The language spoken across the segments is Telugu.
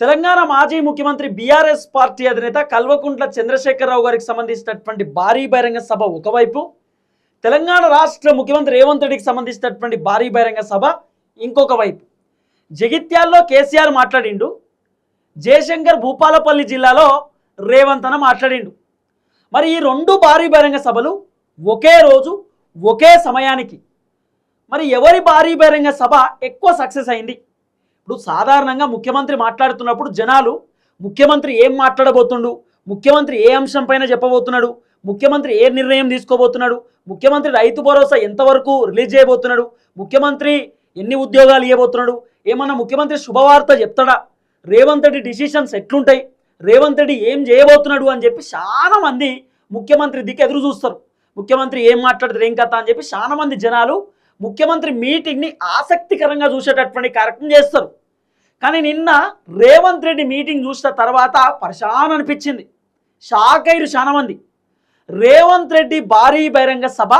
తెలంగాణ మాజీ ముఖ్యమంత్రి బీఆర్ఎస్ పార్టీ అధినేత కల్వకుంట్ల చంద్రశేఖరరావు గారికి సంబంధించినటువంటి భారీ బహిరంగ సభ ఒకవైపు, తెలంగాణ రాష్ట్ర ముఖ్యమంత్రి రేవంత్ రెడ్డికి సంబంధించినటువంటి భారీ బహిరంగ సభ ఇంకొక వైపు. జగిత్యాల్లో కేసీఆర్ మాట్లాడిండు, జయశంకర్ భూపాలపల్లి జిల్లాలో రేవంత్ అన్న మాట్లాడిండు. మరి ఈ రెండు భారీ బహిరంగ సభలు ఒకే రోజు ఒకే సమయానికి, మరి ఎవరి భారీ బహిరంగ సభ ఎక్కువ సక్సెస్ అయింది? ఇప్పుడు సాధారణంగా ముఖ్యమంత్రి మాట్లాడుతున్నప్పుడు జనాలు ముఖ్యమంత్రి ఏం మాట్లాడబోతుండు, ముఖ్యమంత్రి ఏ అంశం పైన చెప్పబోతున్నాడు, ముఖ్యమంత్రి ఏ నిర్ణయం తీసుకోబోతున్నాడు, ముఖ్యమంత్రి రైతు భరోసా ఎంతవరకు రిలీజ్ చేయబోతున్నాడు, ముఖ్యమంత్రి ఎన్ని ఉద్యోగాలు ఇవ్వబోతున్నాడు, ఏమన్నా ముఖ్యమంత్రి శుభవార్త చెప్తాడా, రేవంత్ రెడ్డి డిసిషన్స్ ఎట్లుంటాయి, రేవంత్ రెడ్డి ఏం చేయబోతున్నాడు అని చెప్పి చాలా మంది ముఖ్యమంత్రి దిక్కు ఎదురు చూస్తారు. ముఖ్యమంత్రి ఏం మాట్లాడతారు, ఏం కథ అని చెప్పి చాలా మంది జనాలు ముఖ్యమంత్రి మీటింగ్ని ఆసక్తికరంగా చూసేటటువంటి కార్యక్రమం చేస్తారు. కానీ నిన్న రేవంత్ రెడ్డి మీటింగ్ చూసిన తర్వాత పరిశాన్ అనిపించింది, షాక్ అయ్యారు చాలా మంది. రేవంత్ రెడ్డి భారీ బహిరంగ సభ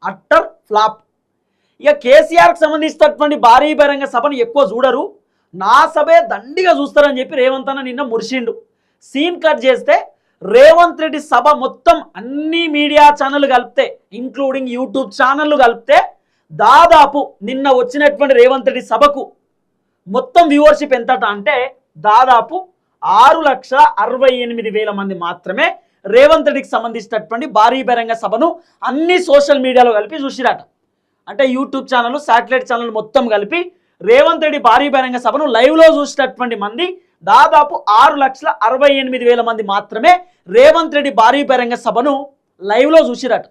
అట్టర్ ఫ్లాప్. ఇక కేసీఆర్కి సంబంధించినటువంటి భారీ బహిరంగ సభను ఎక్కువ చూడరు, నా సభే దండిగా చూస్తారని చెప్పి రేవంత్ అన్న నిన్న మురిసిండు. సీన్ కట్ చేస్తే రేవంత్ రెడ్డి సభ మొత్తం అన్ని మీడియా ఛానళ్ళు కలిపితే, ఇంక్లూడింగ్ యూట్యూబ్ ఛానళ్ళు కలిపితే, దాదాపు నిన్న వచ్చినటువంటి రేవంత్ రెడ్డి సభకు మొత్తం వ్యూవర్షిప్ ఎంతట అంటే దాదాపు 6,68,000 మంది మాత్రమే రేవంత్ రెడ్డికి సంబంధించినటువంటి భారీ బహిరంగ సభను అన్ని సోషల్ మీడియాలో కలిపి చూసిరాట. అంటే యూట్యూబ్ ఛానల్, శాటిలైట్ ఛానల్ మొత్తం కలిపి రేవంత్ రెడ్డి భారీ బహిరంగ సభను లైవ్లో చూసినటువంటి మంది దాదాపు 6,68,000 మంది మాత్రమే రేవంత్ రెడ్డి భారీ బహిరంగ సభను లైవ్లో చూసిరాట.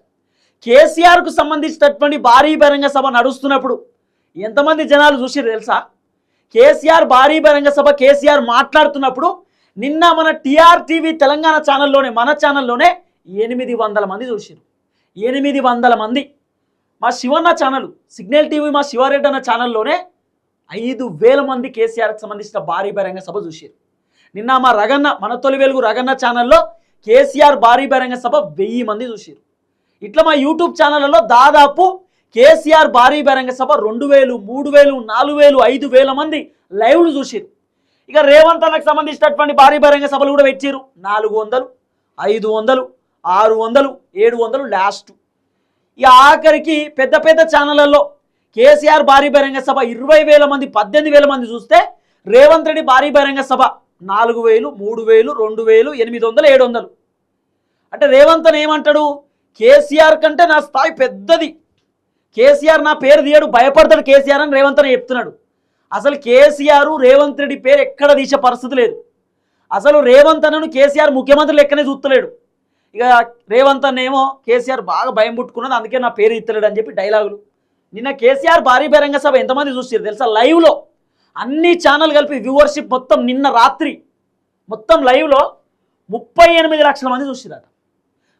కేసీఆర్కు సంబంధించినటువంటి భారీ బహిరంగ సభ నడుస్తున్నప్పుడు ఎంతమంది జనాలు చూసిరు తెలుసా? కేసీఆర్ భారీ బహిరంగ సభ కేసీఆర్ మాట్లాడుతున్నప్పుడు నిన్న మన టీఆర్టీవీ తెలంగాణ ఛానల్లోనే, మన ఛానల్లోనే 800 మంది చూసిరు. 800 మంది. మా శివన్న ఛానల్, సిగ్నల్ టీవీ మా శివారెడ్డి అన్న ఛానల్లోనే 5,000 మంది కేసీఆర్కి సంబంధించిన భారీ బహిరంగ సభ చూసిరు. నిన్న మా రగన్న, మన తొలి వెలుగు రగన్న ఛానల్లో కేసీఆర్ భారీ బహిరంగ సభ 1000 మంది చూసిరు. ఇట్లా మా యూట్యూబ్ ఛానళ్లలో దాదాపు కేసీఆర్ భారీ బహిరంగ సభ 2,000, 3,000, 4,000, 5,000 మంది లైవ్లు చూసిరు. ఇక రేవంత్ అన్నకు సంబంధించినటువంటి భారీ బహిరంగ సభలు కూడా పెట్టిరు. 400, 500, 600, 700 లాస్ట్. ఇక ఆఖరికి పెద్ద పెద్ద ఛానళ్లలో కేసీఆర్ భారీ బహిరంగ సభ 20,000 మంది, 18,000 మంది చూస్తే రేవంత్ రెడ్డి భారీ బహిరంగ సభ 4,000, 3,000, 2,000, 800, 700. అంటే రేవంత్ అని ఏమంటాడు, కేసీఆర్ కంటే నా స్థాయి పెద్దది, కేసీఆర్ నా పేరు తీయడు, భయపడతాడు కేసీఆర్ అని రేవంత్ అని చెప్తున్నాడు. అసలు కేసీఆర్ రేవంత్ రెడ్డి పేరు ఎక్కడ తీసే పరిస్థితి లేదు. అసలు రేవంత్ అన్నను కేసీఆర్ ముఖ్యమంత్రి లెక్కనే చూస్తలేడు. ఇక రేవంత్ అన్న ఏమో కేసీఆర్ బాగా భయం పుట్టుకున్నది, అందుకే నా పేరు ఇస్తలేడు అని చెప్పి డైలాగులు. నిన్న కేసీఆర్ భారీ బహిరంగ సభ ఎంతమంది చూసారు తెలుసా? లైవ్లో అన్ని ఛానల్ కలిపి వ్యూవర్షిప్ మొత్తం నిన్న రాత్రి మొత్తం లైవ్లో 38 లక్షల మంది చూసిరట.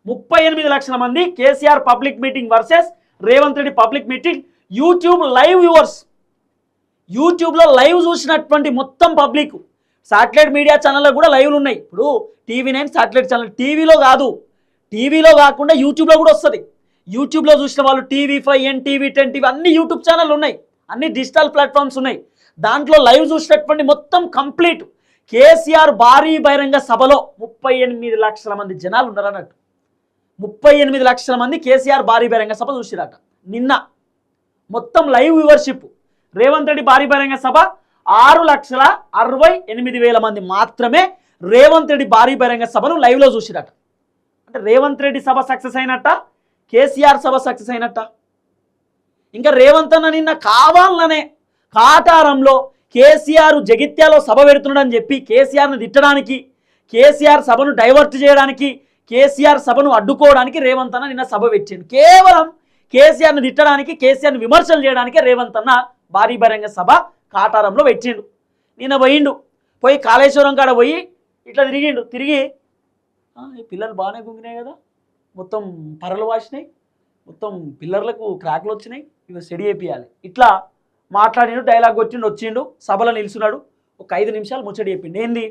38 లక్షల మంది KCR public meeting versus Revanth Reddy public meeting. YouTube live viewers, యూట్యూబ్లో లైవ్ చూసినటువంటి మొత్తం పబ్లిక్, శాటిలైట్ మీడియా ఛానల్లో కూడా లైవ్లు ఉన్నాయి. ఇప్పుడు TV9 శాటిలైట్ ఛానల్, టీవీలో కాదు, టీవీలో కాకుండా యూట్యూబ్లో కూడా వస్తుంది. యూట్యూబ్లో చూసిన వాళ్ళు TV5, NTV, 10TV అన్ని యూట్యూబ్ ఛానళ్ళు ఉన్నాయి, అన్ని డిజిటల్ ప్లాట్ఫామ్స్ ఉన్నాయి. దాంట్లో లైవ్ చూసినటువంటి మొత్తం కంప్లీట్ కేసీఆర్ భారీ బహిరంగ సభలో 38 లక్షల మంది జనాలు ఉన్నారు అన్నట్టు. 38 లక్షల మంది కేసీఆర్ భారీ బహిరంగ సభ చూసిరాట. నిన్న మొత్తం లైవ్ వ్యూవర్షిప్ రేవంత్ రెడ్డి భారీ బహిరంగ సభ 6,68,000 మంది మాత్రమే రేవంత్ రెడ్డి భారీ బహిరంగ సభను లైవ్లో చూసిరాట. అంటే రేవంత్ రెడ్డి సభ సక్సెస్ అయినట్ట, కేసీఆర్ సభ సక్సెస్ అయినట్ట. ఇంకా రేవంత్ అన్న నిన్న కావాలనే కాటారంలో కేసీఆర్ జగిత్యాలో సభ పెడుతున్నాడని చెప్పి కేసీఆర్ను తిట్టడానికి, కేసీఆర్ సభను డైవర్ట్ చేయడానికి, కేసీఆర్ సభను అడ్డుకోవడానికి రేవంత్ అన్న నిన్న సభ పెట్టిండు. కేవలం కేసీఆర్ను తిట్టడానికి, కేసీఆర్ను విమర్శలు చేయడానికే రేవంత్ అన్న భారీ బహిరంగ సభ కాటారంలో పెట్టిండు. నిన్న పోయి కాళేశ్వరం కాడ పోయి ఇట్లా తిరిగి పిల్లలు బాగానే గుంగినాయి కదా, మొత్తం పరలు వాసినాయి, మొత్తం పిల్లర్లకు క్రాక్లు వచ్చినాయి, ఇవి సెడి చేపియాలి, ఇట్లా మాట్లాడిండు, డైలాగ్ వచ్చిండు, సభలో నిలుచున్నాడు. ఒక 5 నిమిషాలు ముచ్చడి చెప్పిండు. ఏంది,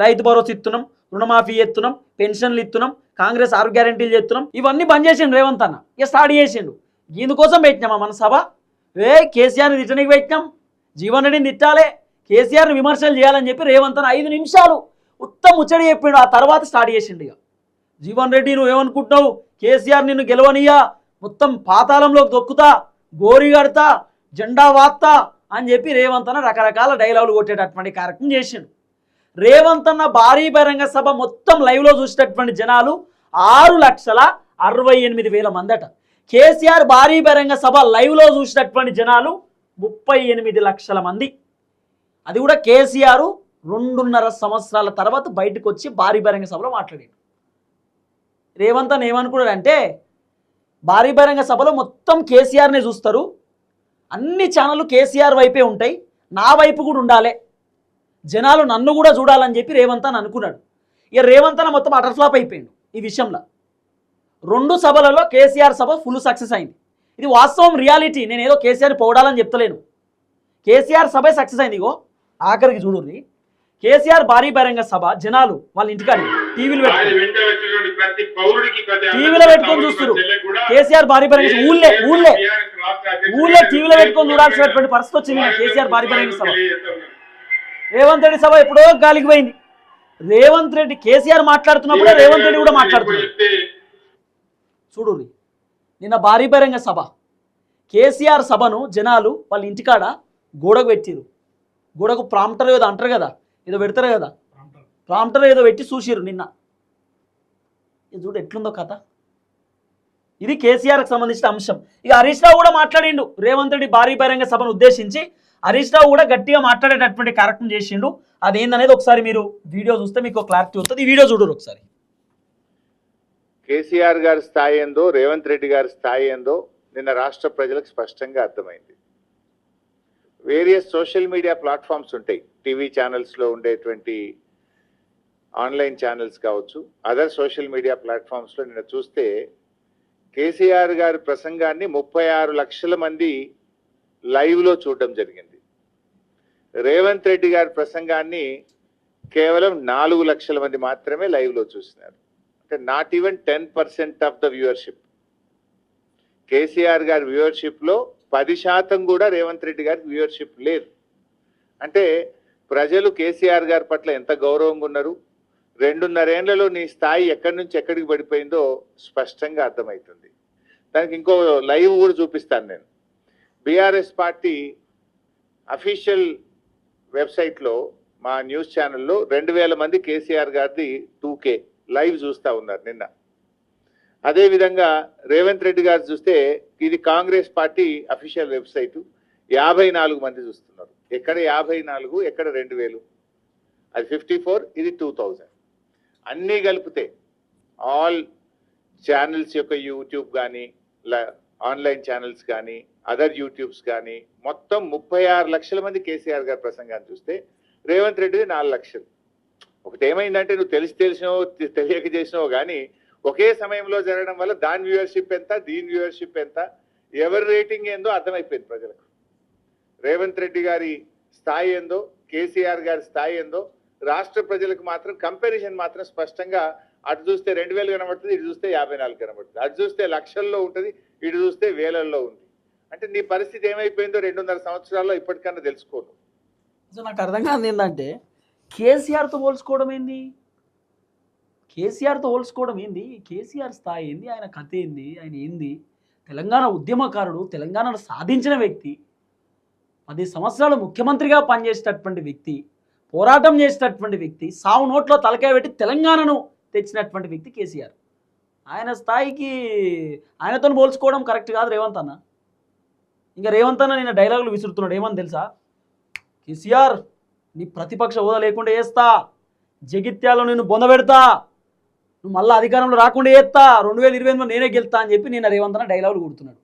రైతు భరోసా ఇస్తున్నాం, రుణమాఫీ చేస్తున్నాం, పెన్షన్లు ఇస్తున్నాం, కాంగ్రెస్ 6 గ్యారెంటీలు చేస్తున్నాం, ఇవన్నీ బంద్ చేసిండు రేవంత్ అన్న. ఇక స్టార్ట్ చేసిండు. దీనికోసం పెట్టినామా మన సభ? కేసీఆర్ని తిట్టడానికి పెట్టినాం, జీవన్ రెడ్డిని తిట్టాలి, కేసీఆర్ని విమర్శలు చేయాలని చెప్పి రేవంత్ అన్న 5 నిమిషాలు ఉత్తమ ముచ్చడి చెప్పిండు. ఆ తర్వాత స్టార్ట్ చేసిండు ఇక జీవన్ రెడ్డి నువ్వు ఏమనుకుంటున్నావు, కేసీఆర్ నిన్ను గెలవనియా, మొత్తం పాతాళంలోకి దొక్కుతా, గోరి కడతా, జెండా వాత్తా అని చెప్పి రేవంత్ అన్న రకరకాల డైలాగులు కొట్టేటటువంటి కార్యక్రమం చేసిండు. రేవంత్ అన్న భారీ బహిరంగ సభ మొత్తం లైవ్లో చూసేటటువంటి జనాలు 6,68,000 మంది అట. కేసీఆర్ భారీ బహిరంగ సభ లైవ్లో చూసినటువంటి జనాలు 38 లక్షల మంది. అది కూడా కేసీఆర్ 2.5 సంవత్సరాల తర్వాత బయటకు వచ్చి భారీ బహిరంగ సభలో మాట్లాడాడు. రేవంత్ అన్న ఏమనుకున్నాడంటే భారీ బహిరంగ సభలో మొత్తం కేసీఆర్నే చూస్తారు, అన్ని ఛానళ్ళు కేసీఆర్ వైపే ఉంటాయి, నా వైపు కూడా ఉండాలి, జనాలు నన్ను కూడా చూడాలని చెప్పి రేవంత్ అన్న అనుకున్నాడు. ఇక రేవంత్ అన్న మొత్తం అటర్ఫ్లాప్ అయిపోయాడు ఈ విషయంలో. 2 సభలలో కేసీఆర్ సభ ఫుల్ సక్సెస్ అయింది. ఇది వాస్తవం, రియాలిటీ. నేను ఏదో కేసీఆర్ని పొగడాలని చెప్తలేను. కేసీఆర్ సభ సక్సెస్ అయింది. ఇగో ఆఖరికి చూడుర్రి, కేసీఆర్ భారీ బహిరంగ సభ జనాలు వాళ్ళ ఇంటికాడ టీవీలో పెట్టుకొని చూస్తారు. కేసీఆర్ భారీ బహిరంగ సభ ఊళ్ళే టీవీలో పెట్టుకొని చూడాల్సినటువంటి పరిస్థితి వచ్చింది. కేసీఆర్ భారీ బహిరంగ సభ, రేవంత్ రెడ్డి సభ ఎప్పుడో గాలికి పోయింది. రేవంత్ రెడ్డి కేసీఆర్ మాట్లాడుతున్నప్పుడే రేవంత్ రెడ్డి కూడా మాట్లాడుతున్నాడు. చూడు నిన్న భారీ బహిరంగ సభ, కేసీఆర్ సభను జనాలు వాళ్ళ ఇంటికాడ గోడకు పెట్టిరు. గోడకు ప్రాంప్టర్ ఏదో అంటారు కదా, ఏదో పెడతారు కదా, ప్రాంప్టర్ ఏదో పెట్టి చూసిరు నిన్న. ఇది చూడు ఎట్లుందో కథ. ఇది కేసీఆర్కి సంబంధించిన అంశం. ఇక హరీష్ రావు కూడా మాట్లాడిండు రేవంత్ రెడ్డి భారీ బహిరంగ సభను ఉద్దేశించి. హరీష్ రావు కూడా గట్టిగా మాట్లాడేటటువంటి కార్యక్రమం చేసిండు. అదేందనేది ఒకసారి మీరు వీడియో చూస్తే మీకు క్లారిటీ వస్తుంది. ఈ వీడియో చూడరు ఒకసారి. కేసీఆర్ గారి స్థాయి ఏందో, రేవంత్ రెడ్డి గారి స్థాయి ఏందో నిన్న రాష్ట్ర ప్రజలకు స్పష్టంగా అర్థమైంది. వేరియస్ సోషల్ మీడియా ప్లాట్ఫామ్స్ ఉంటాయి, టీవీ ఛానల్స్లో ఉండేటువంటి ఆన్లైన్ ఛానల్స్ కావచ్చు, అదర్ సోషల్ మీడియా ప్లాట్ఫామ్స్లో నిన్న చూస్తే కేసీఆర్ గారి ప్రసంగాన్ని 36 లక్షల మంది లైవ్లో చూడడం జరిగింది. రేవంత్ రెడ్డి గారి ప్రసంగాన్ని కేవలం 4 లక్షల మంది మాత్రమే లైవ్లో చూసినారు. అంటే not even 10% of the viewership. KCR గారి వ్యూవర్షిప్లో 10% కూడా రేవంత్ రెడ్డి గారికి వ్యూవర్షిప్ లేదు. అంటే ప్రజలు కేసీఆర్ గారి పట్ల ఎంత గౌరవంగా ఉన్నారు, 2.5 ఏళ్లలో నీ స్థాయి ఎక్కడి నుంచి ఎక్కడికి పడిపోయిందో స్పష్టంగా అర్థమవుతుంది. దానికి ఇంకో లైవ్ కూడా చూపిస్తాను నేను. బీఆర్ఎస్ పార్టీ అఫీషియల్ వెబ్సైట్లో మా న్యూస్ ఛానల్లో 2000 మంది కేసీఆర్ గారిది 2K లైవ్ చూస్తూ ఉన్నారు నిన్న. అదేవిధంగా రేవంత్ రెడ్డి గారు చూస్తే ఇది కాంగ్రెస్ పార్టీ అఫీషియల్ వెబ్సైటు, 54 మంది చూస్తున్నారు. ఎక్కడ 54, ఎక్కడ 2000, అది 54, ఇది 2000. అన్నీ కలిపితే ఆల్ ఛానల్స్ యొక్క యూట్యూబ్ కానీ, ఆన్లైన్ ఛానల్స్ కానీ, అదర్ యూట్యూబ్స్ కానీ మొత్తం 36 లక్షల మంది కేసీఆర్ గారి ప్రసంగాన్ని చూస్తే రేవంత్ రెడ్డిది 4 లక్షలు. ఒకటి ఏమైందంటే నువ్వు తెలిసినో తెలియక చేసినావో కానీ ఒకే సమయంలో జరగడం వల్ల దాని వ్యూవర్షిప్ ఎంత, దీని వ్యూవర్షిప్ ఎంత, ఎవరి రేటింగ్ ఏందో అర్థమైపోయింది ప్రజలకు. రేవంత్ రెడ్డి గారి స్థాయి ఏందో, కేసీఆర్ గారి స్థాయి ఏందో రాష్ట్ర ప్రజలకు మాత్రం కంపారిజన్ మాత్రం స్పష్టంగా అటు చూస్తే 2000 కనబడుతుంది, ఇటు చూస్తే 54 కనబడుతుంది. అటు చూస్తే లక్షల్లో ఉంటుంది, ఇటు చూస్తే వేలల్లో ఉంది. అంటే నీ పరిస్థితి ఏమైపోయిందో 2.5 సంవత్సరాల్లో ఇప్పటికన్నా తెలుసుకోను. సో నాకు అర్థం కాదు ఏంటంటే కేసీఆర్తో పోల్చుకోవడం ఏంది, కేసీఆర్తో పోల్చుకోవడం ఏంది, కేసీఆర్ స్థాయి ఏంది, ఆయన కథ ఏంది, ఆయన ఏంది, తెలంగాణ ఉద్యమకారుడు, తెలంగాణను సాధించిన వ్యక్తి, 10 సంవత్సరాలు ముఖ్యమంత్రిగా పనిచేసేటటువంటి వ్యక్తి, పోరాటం చేసేటటువంటి వ్యక్తి, సావు నోట్లో తలకాయ పెట్టి తెలంగాణను తెచ్చినటువంటి వ్యక్తి కేసీఆర్. ఆయన స్థాయికి ఆయనతో పోల్చుకోవడం కరెక్ట్ కాదు రేవంత్ అన్న. ఇంకా రేవంత్ అన్న నేను డైలాగులు విసురుతున్నాడు. ఏమని తెలుసా, కేసీఆర్ నీ ప్రతిపక్ష హోదా లేకుండా చేస్తా, జగిత్యాలో నేను బొందబెడతా, నువ్వు మళ్ళీ అధికారంలో రాకుండా చేస్తా, 2028లో నేనే గెలుతా అని చెప్పి నేను రేవంత్ అన్న డైలాగులు కొడుతున్నాడు.